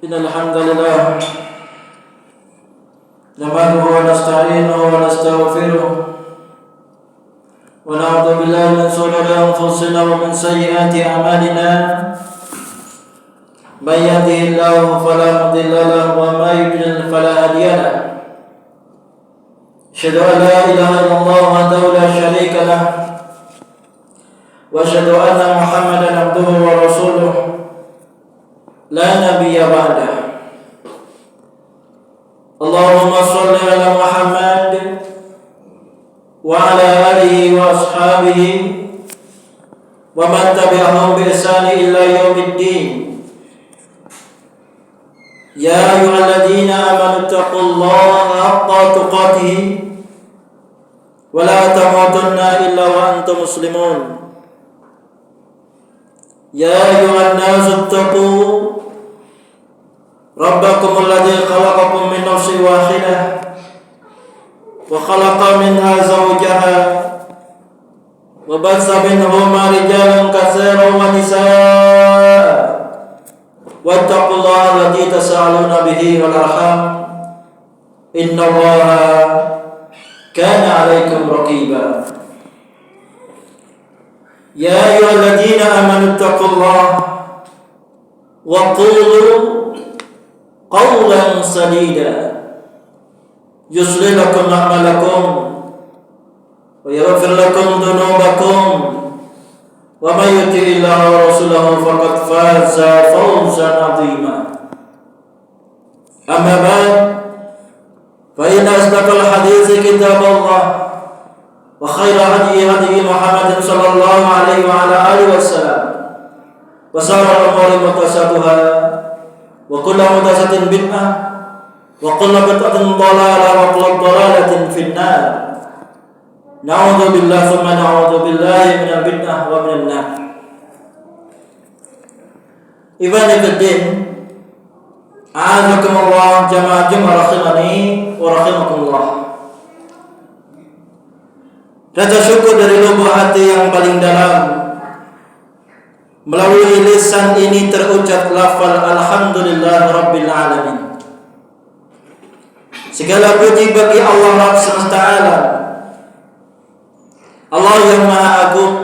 إن الحمد لله نحمده ونستعينه ونستغفره ونعوذ بالله من شرور أنفسنا ومن سيئات أعمالنا من يهده الله فلا مضل له ومن يضلل فلا هادي له أشهد أن لا إله إلا الله وحده لا شريك له وأشهد أن محمدا عبده ورسوله لا نبي بعده اللهم صل على محمد وعلى آله وأصحابه ومن تبعهم بإحسان إلى يوم الدين يا أيها الذين آمنوا اتقوا الله حق تقاته ولا تموتن إلا وأنتم مسلمون يا أيها الناس اتقوا ربكم الذي خلقكم من نفس واحدة وخلق منها زوجها وبث منهما رجالا كثيرا ونساء واتقوا الله الذي تساءلون به والأرحام إن الله كان عليكم رقيبا يا أيها الذين آمنوا اتقوا الله وقولوا قولا سديدا يصلح لكم أعمالكم ويغفر لكم ذنوبكم ومن يطع الله ورسوله فقد فاز فوزا عظيما أما بعد فإن أصدق الحديث كتاب الله وخير هدي محمد صلى الله عليه وعلى آله وسلم وشر الأمور محدثاتها وكل محدثة بدعة وكل بدعة ضلالة وكل ضلالة في النار نعوذ بالله ثم نعوذ بالله من البدعة ومن النار. Ikhwani fiddin, a'azakumullah jamaah rahimani wa rahimakumullah. Rasa syukur dari lubuk hati yang paling dalam, melalui lisan ini terucap lafal alhamdulillah rabbil alamin. Segala puji bagi Allah Rabb semesta alam, Allah yang maha agung,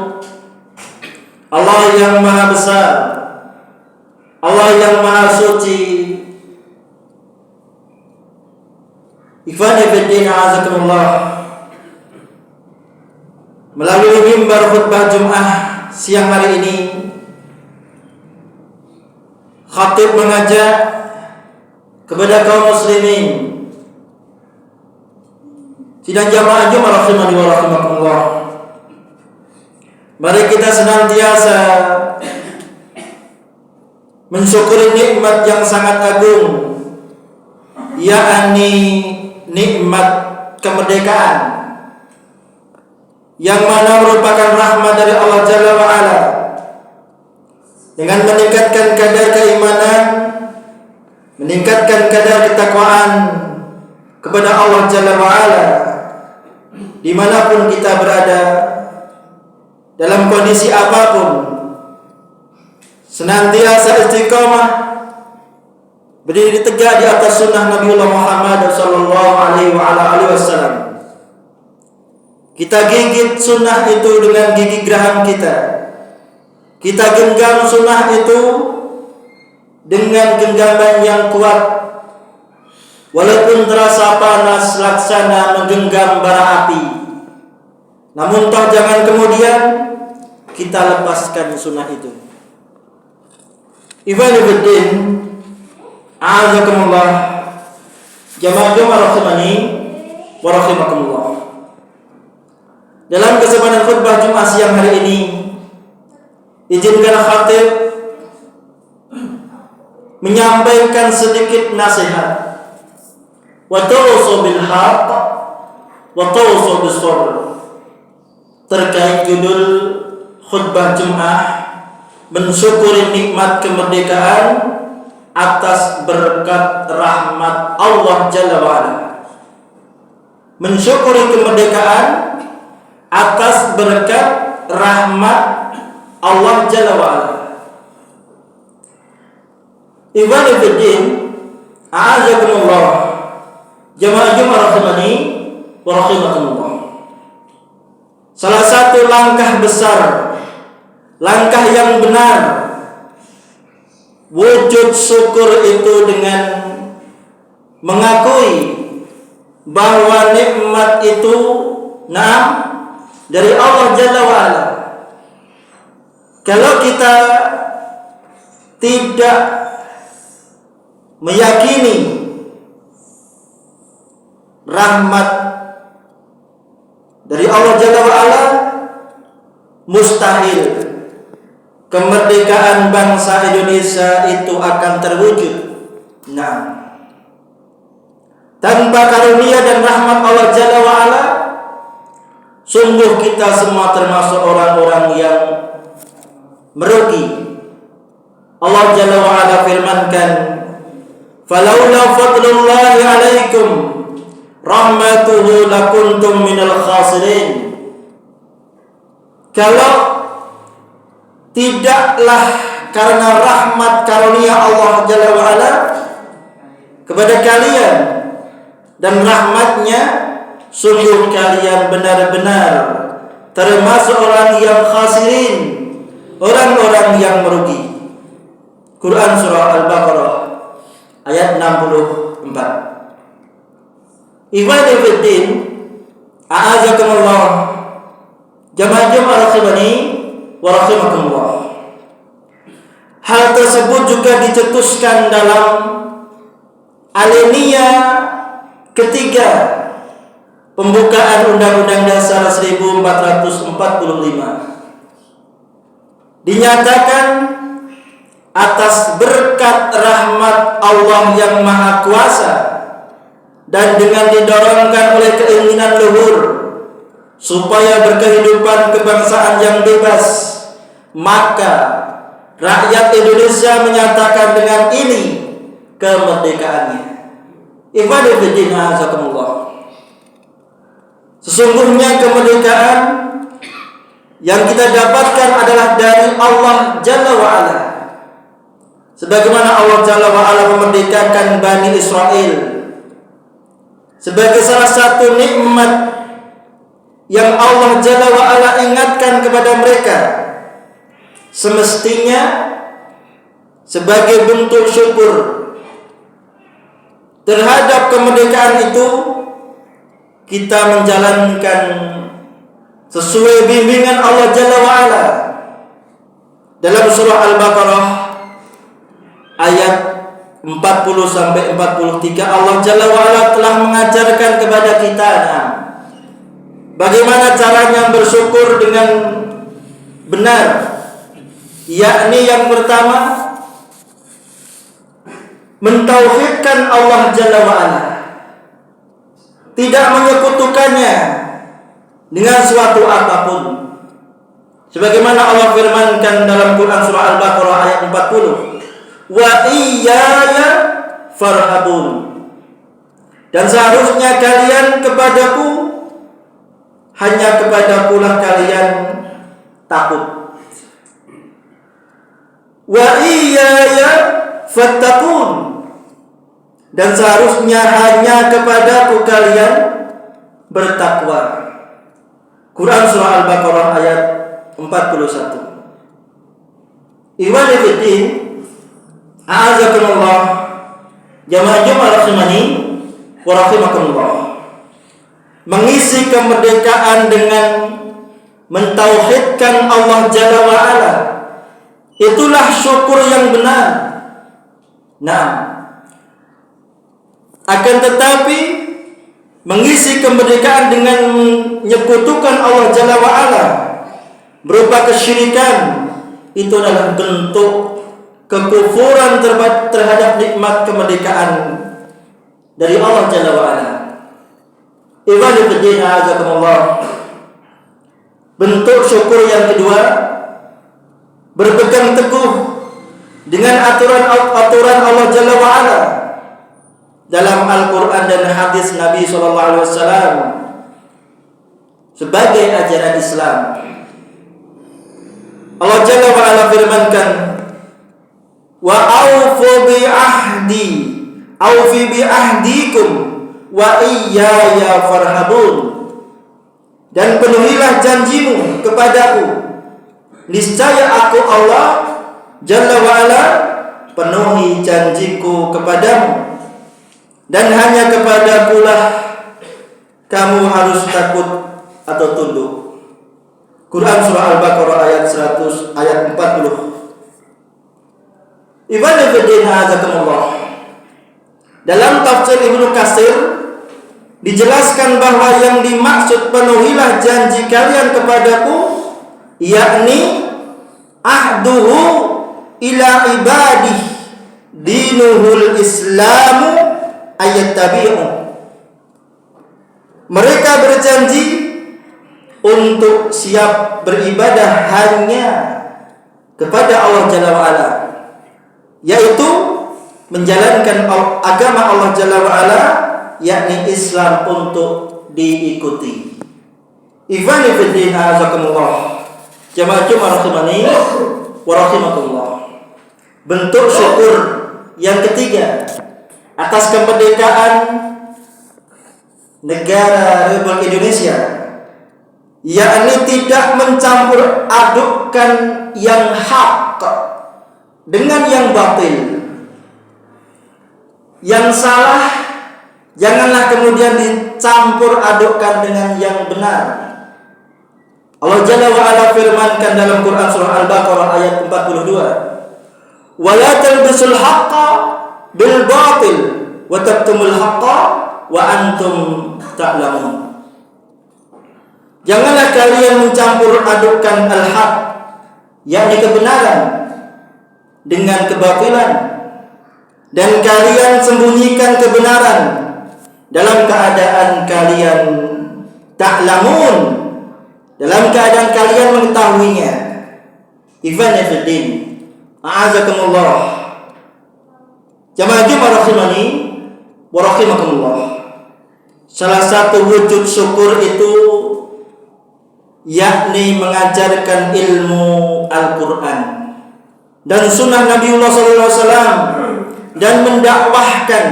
Allah yang maha besar, Allah yang maha suci. Ikhwani fiddin, a'azakumullah. Melalui mimbar khutbah Jumat siang hari ini, khatib mengajak kepada kaum muslimin, sidang jamaah Jumat rahimani wa rahimakumullah, mari kita senantiasa mensyukuri nikmat yang sangat agung, yakni nikmat kemerdekaan, yang mana merupakan rahmat dari Allah Jalla wa'ala, dengan meningkatkan kadar keimanan, meningkatkan kadar ketakwaan kepada Allah Jalla wa'ala, dimanapun kita berada, dalam kondisi apapun, senantiasa istiqamah, berdiri tegak di atas sunnah Nabiullah Muhammad sallallahu alaihi wasallam. Kita gigit sunnah itu dengan gigi geraham kita. Kita genggam sunnah itu dengan genggaman yang kuat, walaupun terasa panas laksana menggenggam bara api. Namun toh jangan kemudian kita lepaskan sunnah itu. Ikhwani fiddin, a'azakumullah, jamaah rahimani wa rahimakumullah. Dalam kesempatan khutbah Jumat siang hari ini, izinkan khatib menyampaikan sedikit nasihat. Wa tawassaw bil haqq wa tawassaw bis sabr. Terkait judul khutbah Jumat, mensyukuri nikmat kemerdekaan atas berkat rahmat Allah Jalla wa'ala. Mensyukuri kemerdekaan atas berkat rahmat Allah Jalla wa'ala. Ikhwani fiddin, a'azakumullah, jamaah Jumat rahimani wa rahimakumullah. Salah satu langkah besar, langkah yang benar wujud syukur itu dengan mengakui bahwa nikmat itu dari Allah Jalla wa'ala. Kalau kita tidak meyakini rahmat dari Allah Jalla wa'ala, mustahil kemerdekaan bangsa Indonesia itu akan terwujud. Tanpa karunia dan rahmat Allah Jalla wa'ala, sungguh kita semua termasuk orang-orang yang merugi. Allah Jalla wa'ala firmankan, "Falaula fadlullahi 'alaikum rahmatuhu lakuntum minal khasirin." Kalau tidaklah karena rahmat karunia Allah Jalla wa'ala kepada kalian dan rahmatnya, sungguh kalian benar-benar termasuk orang yang khasirin, orang-orang yang merugi. Quran surah Al-Baqarah ayat 64. Ikhwani fiddin, a'azakumullah, jamaah Jumat rahimani wa rahimakumullah. Hal tersebut juga dicetuskan dalam alinea ketiga pembukaan Undang-Undang Dasar 1445. Dinyatakan atas berkat rahmat Allah yang Maha Kuasa dan dengan didorongkan oleh keinginan luhur supaya berkehidupan kebangsaan yang bebas, maka rakyat Indonesia menyatakan dengan ini kemerdekaannya. Ikhwani fiddin, azakumullah. Sesungguhnya kemerdekaan yang kita dapatkan adalah dari Allah Jalla wa'ala. Sebagaimana Allah Jalla wa'ala memerdekakan Bani Israel sebagai salah satu nikmat yang Allah Jalla wa'ala ingatkan kepada mereka, semestinya sebagai bentuk syukur terhadap kemerdekaan itu, kita menjalankan sesuai bimbingan Allah Jalla wa'ala. Dalam surah Al-Baqarah ayat 40-43, Allah Jalla wa'ala telah mengajarkan kepada kita bagaimana caranya bersyukur dengan benar, yakni yang pertama, mentauhidkan Allah Jalla wa'ala, tidak menyekutukannya dengan suatu apapun. Sebagaimana Allah firmankan dalam Quran surah Al-Baqarah ayat 40, "Wa iyyaya farhabun." Dan seharusnya kalian kepadaku, hanya kepadakulah kalian takut. Wa iyyaya fattaqun. Dan seharusnya hanya kepadaku kalian bertakwa. Quran surah Al-Baqarah ayat 41. Ikhwani fiddin, a'azakumullah, jamaah Jumat rahimani wa rahimakumullah. Mengisi kemerdekaan dengan mentauhidkan Allah Jalla wa'ala, itulah syukur yang benar. Akan tetapi mengisi kemerdekaan dengan menyekutukan Allah Jalla wa'ala berupa kesyirikan, itu adalah bentuk kekufuran terhadap nikmat kemerdekaan dari Allah Jalla wa'ala. Ikhwani fiddin, a'azakumullah. Bentuk syukur yang kedua, berpegang teguh dengan aturan Allah Jalla wa'ala dalam Al-Quran dan hadis Nabi SAW sebagai ajaran Islam. Allah Jalla wa'ala firmankan, wa aufu bi ahdi aufi bi ahdikum wa iyaya farhabun, dan penuhilah janjimu kepadaku, niscaya aku Allah Jalla wa Ala penuhi janjiku kepadamu, dan hanya kepadakulah kamu harus takut atau tunduk. Quran surah Al-Baqarah ayat 100 ayat 40. Ibn Fiddin azakumullah. Dalam tafsir Ibnu Katsir dijelaskan bahwa yang dimaksud penuhilah janji kalian kepadaku yakni ahduhu ila ibadih dinuhul islamu ayat tabi'u. Mereka berjanji untuk siap beribadah hanya kepada Allah Jalla wa'ala, yaitu menjalankan agama Allah Jalla wa'ala, yakni Islam untuk diikuti. Ikhwan fillah azakumullah, jamaah Jumat rahimani wa rahimakumullah. Bentuk syukur yang ketiga atas kemerdekaan negara Republik Indonesia, yakni tidak mencampur adukkan yang hak dengan yang batil. Yang salah janganlah kemudian dicampur adukkan dengan yang benar. Allah Jalla wa Ala firmankan dalam Quran surah Al-Baqarah ayat 42, "Wa la talbisul haqqa bil batil wa taktumul haqqa wa antum ta'lamun." Janganlah kalian mencampur adukkan al-haq, yakni kebenaran, dengan kebatilan, dan kalian sembunyikan kebenaran dalam keadaan kalian ta'lamun, dalam keadaan kalian mengetahuinya. Ikhwan fillah, a'azakumullah. Jamaah Jumat rahimani wa rahimakumullah. Salah satu wujud syukur itu yakni mengajarkan ilmu Al-Quran dan sunnah Nabiullah SAW, dan mendakwahkan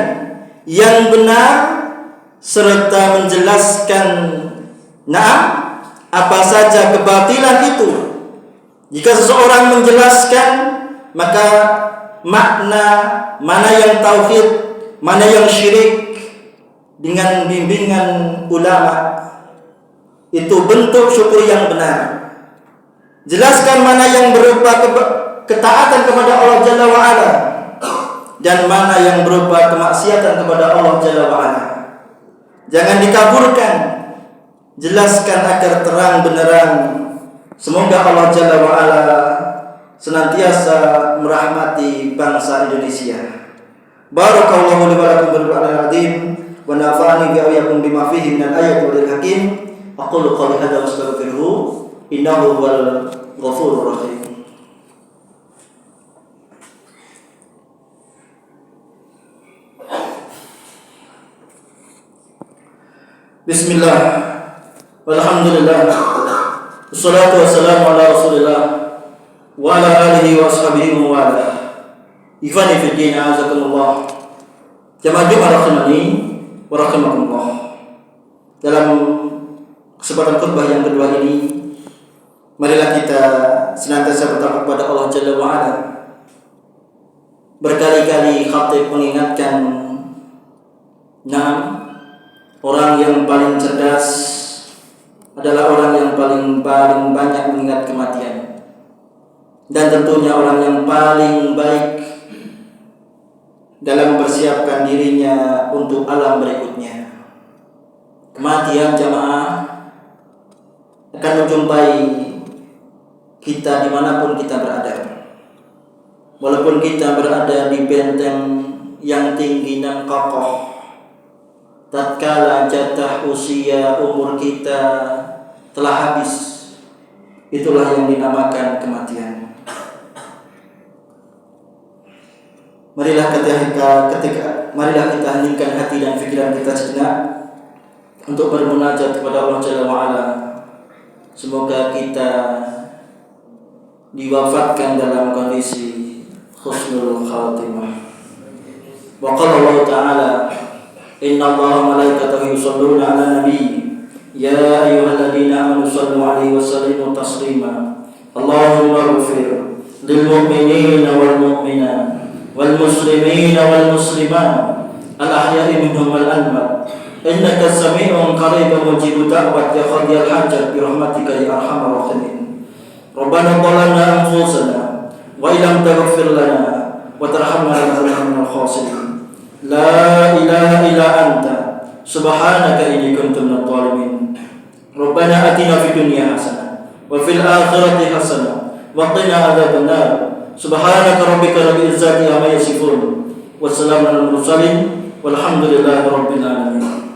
yang benar serta menjelaskan apa saja kebatilan itu. Jika seseorang menjelaskan, maka makna mana yang tauhid, mana yang syirik dengan bimbingan ulama, itu bentuk syukur yang benar. Jelaskan mana yang berupa ketaatan kepada Allah Jalla wa Ala dan mana yang berupa kemaksiatan kepada Allah Jalla wa Ala. Jangan dikaburkan, jelaskan agar terang benerang. Semoga Allah Jalla wa Ala senantiasa merahmati bangsa Indonesia. Barakallahu li wa lakum bil Qur'anil azim wa nafa'ani bi ayyakum bima fihi minal ayati wal hakim. Aqulu qawli hadza wa astaghfiruhu innahu huwal ghafurur rahim. Bismillah, walhamdulillah, wassalatu wassalamu ala rasulillah wa ala alihi wa ashabihi wa ala. Ikhwani fi din, a'azakumullah. Jamaah Jumat rahimani wa rahimakumullah. Dalam kesempatan khutbah yang kedua ini, marilah kita senantiasa bertakwa kepada Allah Jalla wa Ala. Berkali-kali khatib mengingatkan, orang yang paling cerdas adalah orang yang paling banyak mengingat kematian, dan tentunya orang yang paling baik dalam mempersiapkan dirinya untuk alam berikutnya. Kematian jamaah akan menjumpai kita dimanapun kita berada. Walaupun kita berada di benteng yang tinggi dan kokoh, tatkala jatah usia umur kita telah habis, itulah yang dinamakan kematian. Marilah kita heningkan hati dan pikiran kita sejenak untuk bermunajat kepada Allah Jalla wa Ala. Semoga kita diwafatkan dalam kondisi husnul khatimah. Wa qala Allah Ta'ala, inna Allaha malaikatahu yusholluna 'alan nabi ya ayyuhalladzina amanu shallu 'alaihi wa sallimu taslima. Allahumma ighfir lil mu'minina wal mu'minat wal muslimina wal muslimat al ahya'i minhum wal amwat innaka sami'un qaribun mujibud da'wat ya qadiyal hajat bi rahmatika ya arhamar rahimin. Rabbana zalamna anfusana wa illam taghfir lana wa tarhamna lanakunanna minal khasirin. La ilaha illa anta subhanaka inni kuntu minadh dhalimin. Rabbana atina fid dunya hasanah wa fil akhirati hasanah wa qina adzabannar. Subhanaka rabbika rabbil izzati amma yasifun wa salamun alal mursalin walhamdulillahi rabbil alamin.